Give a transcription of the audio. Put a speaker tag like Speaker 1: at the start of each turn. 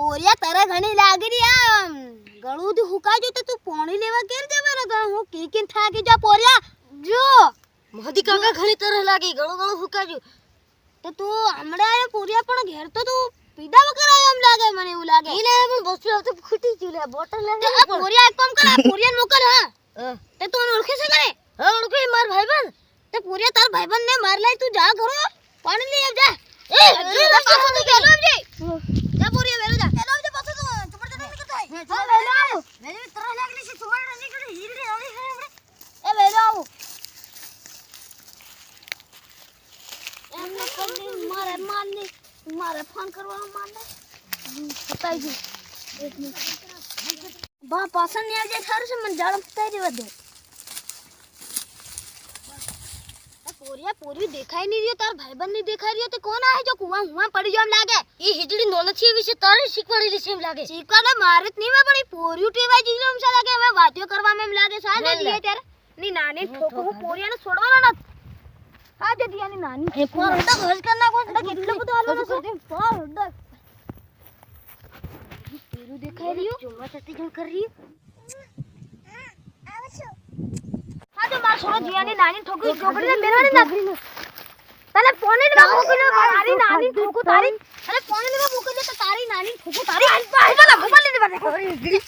Speaker 1: પોરિયા તારે ઘણી લાગી રી આ ગળું થી હુકાઈ જો તો તું પાણી લેવા કેર જવાનો તો હું કીકીન થાકી જા પોરિયા જો
Speaker 2: મોદી કાકા ઘણી તરહ લાગી ગળું હુકાયું
Speaker 1: તો તું હમણાં પોરિયા પણ ઘેર તો તું પીડા વગર આયો એમ લાગે મને એવું લાગે
Speaker 2: ઈ લે પણ બસ આવતો ખૂટી ગયું લે બોટલ લે
Speaker 1: આ પોરિયા એક કામ કર આ પોરિયા મોકલ હા તે તું ઓળખે છે કરે
Speaker 2: હા ઓળખે માર ભાઈબંધ
Speaker 1: તે પોરિયા તાર ભાઈબંધ ને માર લઈ તું જા ઘરો પાણી લઈ આવ જા એ પાછો તો ગેલો આવજે જા પોરિયા વેલો જા ગેલો આવજે પાછો તો ચમડ જને નીકળતો હોય હા વેલો આવ વેલો તરહ લાગલી છે ચમડ નીકળે હીરડી આવલી છે હમણે એ વેલો આવ એમને કરી મારે ફોન કરવાનો મારને પતાઈ ગયું એક મિનિટ બા પાછળ ને આવજે થારું છે મને જાળમ પતાઈ દેવા દે પોરિયા દેખાય નહીં રહ્યો તાર ભાઈબંધ ની દેખાય રહ્યો તે કોણ આવે જો કુવા હુવા પડી જો એમ લાગે
Speaker 2: ઈ હિજડી નોલથી વિશે તારે શીખવાડેલી છે એમ લાગે
Speaker 1: શીખવાડે મારે જ નહીં મે પણ ઈ પોરિયું ટેવાઈ જીલો એમ લાગે હવે વાત્યો કરવામાં એમ લાગે સાજે દીએ ત્યારે ની નાની ઠોકો હું પોરિયાને છોડવાનો નથી સાજે દીયાની નાની
Speaker 2: એ ફોન તો ઘર કર નાખો
Speaker 1: એટલે કેટલો બધો હાલવાનો છે ફોન ડર પેરું દેખાય રહ્યું
Speaker 2: ચુમ્મા સતી જણ કરી
Speaker 1: હા તો માર છોડો જીયાની નાની ઠોકી ચોકડીને બેરાડી નાખી તને ફોન ને મોકલ્યો મારી નાની ઠોકુ તારી અરે ફોન ને મોકલ્યો તો તારી નાની ઠોકુ તારી આઈ પાઈ ના મોકલી દે